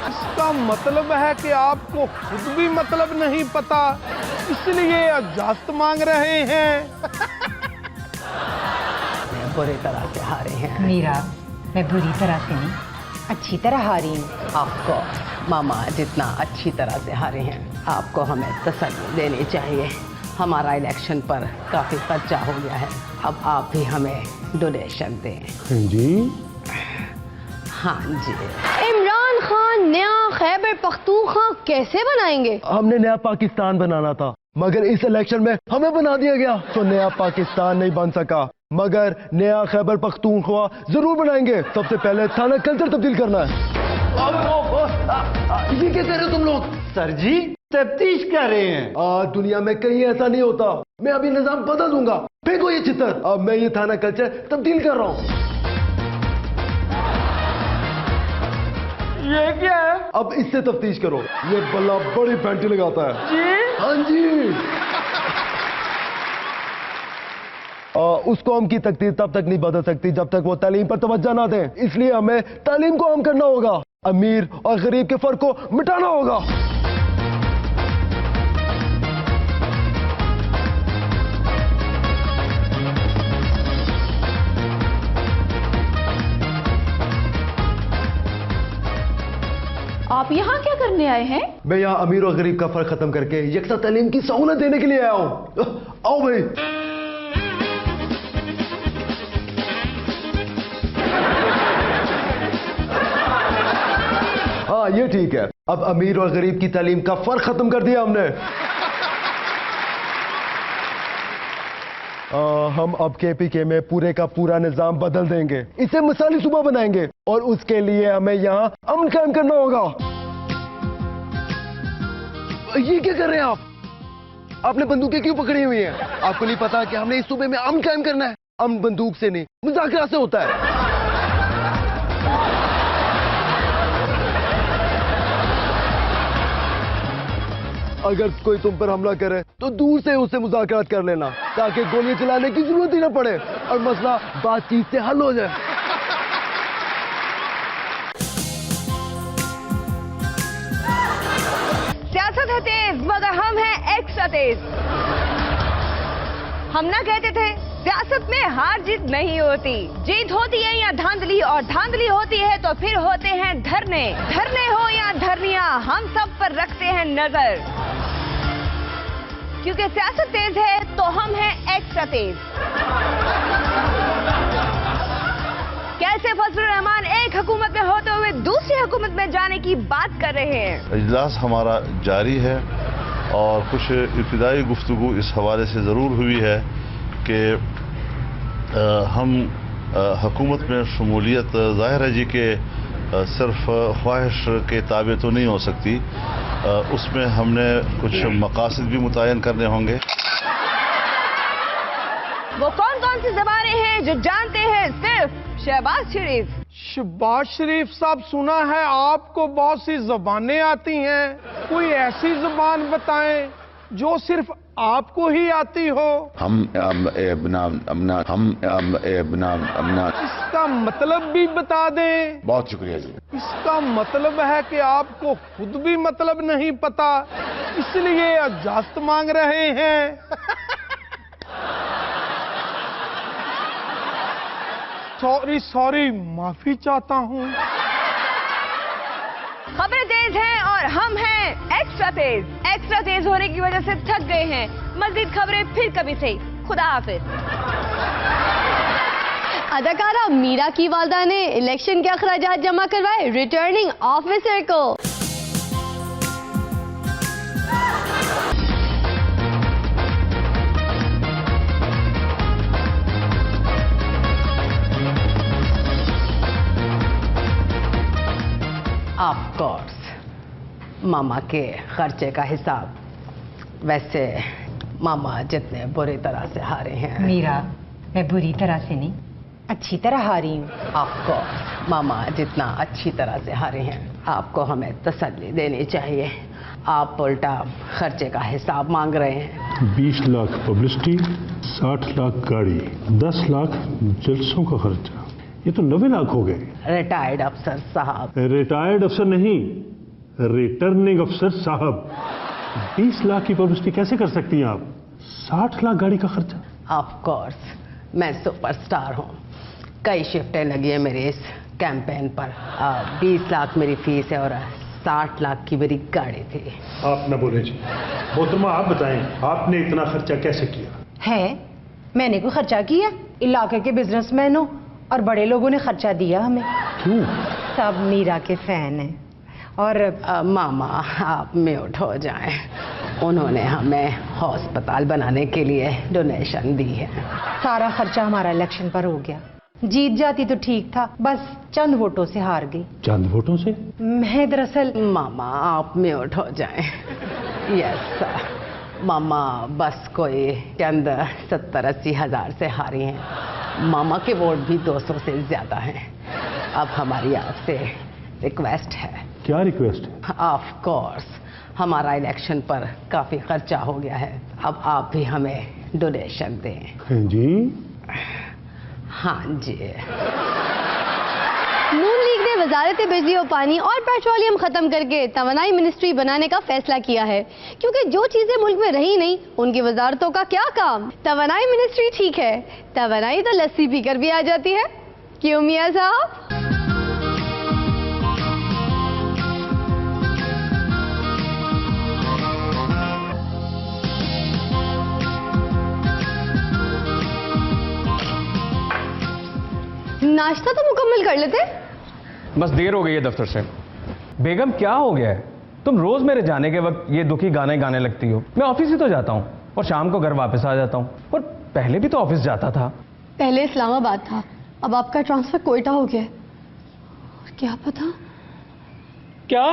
इसका मतलब है कि आपको खुद भी मतलब नहीं पता, इसलिए इजाजत मांग रहे हैं। बुरी तरह से हारे हैं। मीरा, मैं बुरी तरह से नहीं, अच्छी तरह हारी हूँ। आपको मामा जितना अच्छी तरह से हारे हैं, आपको हमें तसल्ली देनी चाहिए। हमारा इलेक्शन पर काफी खर्चा हो गया है, अब आप भी हमें डोनेशन दें। जी हाँ जी। इमरान खान नया खैबर पख्तूनख्वा कैसे बनाएंगे? हमने नया पाकिस्तान बनाना था, मगर इस इलेक्शन में हमें बना दिया गया, तो नया पाकिस्तान नहीं बन सका। मगर नया खैबर पख्तूनख्वा जरूर बनाएंगे। सबसे पहले थाना कल्चर तब्दील करना है। ये क्या कर रहे हो तुम लोग? सर जी तफ्तीश कर रहे हैं। दुनिया में कहीं ऐसा नहीं होता। मैं अभी निजाम बदल दूंगा। फेंको ये चित्तर। अब मैं ये थाना कल्चर तब्दील कर रहा हूँ। ये क्या है? अब इससे तफ्तीश करो। ये बल्ला बड़ी पैंटी लगाता है। जी? हाँ जी। उसको हम की तकदीर तब तक नहीं बदल सकती जब तक वो तालीम पर तवज्जो ना दें। इसलिए हमें तालीम को आम करना होगा। अमीर और गरीब के फर्क को मिटाना होगा। आप यहाँ क्या करने आए हैं? मैं यहाँ अमीर और गरीब का फर्क खत्म करके यकसा तालीम की सहूलत देने के लिए आया हूँ। आओ भाई। हाँ ये ठीक है। अब अमीर और गरीब की तालीम का फर्क खत्म कर दिया हमने। हम अब KPK में पूरे का पूरा निजाम बदल देंगे। इसे मिसाली सुबह बनाएंगे और उसके लिए हमें यहाँ अमन कायम करना होगा। ये क्या कर रहे हैं आप? आपने बंदूकें क्यों पकड़ी हुई हैं? आपको नहीं पता कि हमने इस सूबे में अमन कायम करना है? अमन बंदूक से नहीं, मुज़ाकरा से होता है। अगर कोई तुम पर हमला करे तो दूर से उससे मुज़ाकरात कर लेना, ताकि गोलियां चलाने की जरूरत ही ना पड़े और मसला बातचीत से हल हो जाए। सियासत है तेज मगर हम हैं एक्स्ट्रा तेज। हम ना कहते थे सियासत में हार जीत नहीं होती, जीत होती है या धांधली, और धांधली होती है तो फिर होते हैं धरने। धरने हो या धरनियां, हम सब पर रखते हैं नजर, क्योंकि सियासत तेज है तो हम हैं एक्स्ट्रा तेज। कैसे फजलुर रहमान एक हुकूमत में होते हुए दूसरी हुकूमत में जाने की बात कर रहे हैं। इजलास हमारा जारी है और कुछ इब्तिदाई गुफ्तगू इस हवाले से ज़रूर हुई है कि हम हुकूमत में शमूलियत ज़ाहिर है जी के सिर्फ ख्वाहिश के ताबे तो नहीं हो सकती, उसमें हमने कुछ मकासद भी मुतय्यन करने होंगे। वो कौन कौन सी ज़बानें हैं जो जानते हैं सिर्फ शहबाज शरीफ? शहबाज शरीफ साहब, सुना है आपको बहुत सी जबानें आती हैं, कोई ऐसी जबान बताएं जो सिर्फ आपको ही आती हो। इसका मतलब भी बता दें। बहुत शुक्रिया जी। इसका मतलब है कि आपको खुद भी मतलब नहीं पता, इसलिए इजाजत मांग रहे हैं। सॉरी, माफी चाहता हूँ। खबरें तेज हैं और हम हैं एक्स्ट्रा तेज। एक्स्ट्रा तेज होने की वजह से थक गए हैं। मज़ीद खबरें फिर कभी सही। खुदा हाफिज। अदाकारा मीरा की वालदा ने इलेक्शन के अखराजात जमा करवाए रिटर्निंग ऑफिसर को। ऑफ कोर्स मामा के खर्चे का हिसाब। वैसे मामा जितने बुरी तरह से हारे हैं। मीरा, मैं बुरी तरह से नहीं, अच्छी तरह हारी हूँ। ऑफ कोर्स मामा जितना अच्छी तरह से हारे हैं, आपको हमें तसल्ली देनी चाहिए। आप उल्टा खर्चे का हिसाब मांग रहे हैं। 20 लाख पब्लिसिटी, 60 लाख गाड़ी, 10 लाख जलसों का खर्चा। ये तो 90 लाख हो गए। रिटायर्ड अफसर साहब। रिटायर्ड अफसर नहीं, रिटर्निंग अफसर साहब। 20 लाख की पब्लिसिटी कैसे कर सकती हैं आप? 60 लाख गाड़ी का खर्चा। ऑफ कोर्स, मैं सुपरस्टार हूँ। कई शिफ्टें लगी है मेरे इस कैंपेन पर। 20 लाख मेरी फीस है और 60 लाख की मेरी गाड़ी थी। आप न बोले जी। मोहतरमा आप बताएं, आपने इतना खर्चा कैसे किया? है, मैंने कोई खर्चा किया? इलाके के बिजनेसमैन हो और बड़े लोगों ने खर्चा दिया हमें। क्यों? सब मीरा के फैन हैं और मामा आप म्यूट हो जाएं। उन्होंने हमें हॉस्पिटल बनाने के लिए डोनेशन दी है। सारा खर्चा हमारा इलेक्शन पर हो गया। जीत जाती तो ठीक था, बस चंद वोटों से हार गई। चंद वोटों से? मैं दरअसल मामा आप म्यूट हो जाएं। यस सर, मामा बस कोई चंद 70-80 हज़ार से हारी हैं। मामा के वोट भी 200 से ज्यादा हैं। अब हमारी आपसे रिक्वेस्ट है। क्या रिक्वेस्ट है? ऑफ कोर्स, हमारा इलेक्शन पर काफी खर्चा हो गया है, अब आप भी हमें डोनेशन दें। हैं जी? हाँ जी। नून लीग ने वजारत बिजली और पानी और पेट्रोलियम खत्म करके तवानाई मिनिस्ट्री बनाने का फैसला किया है, क्योंकि जो चीजें मुल्क में रही नहीं उनकी वजारतों का क्या काम। तवानाई मिनिस्ट्री ठीक है, तवानाई तो लस्सी पीकर भी आ जाती है, क्यों मियां साहब? नाश्ता तो मुकम्मल कर लेते। बस देर हो गई है दफ्तर से। बेगम क्या हो गया है? तुम रोज मेरे जाने के वक्त ये दुखी गाने गाने लगती हो। मैं ऑफिस ही तो जाता हूँ और शाम को घर वापस आ जाता हूँ, और पहले भी तो ऑफिस जाता था। पहले इस्लामाबाद था, अब आपका ट्रांसफर कोयटा हो गया। क्या पता। क्या?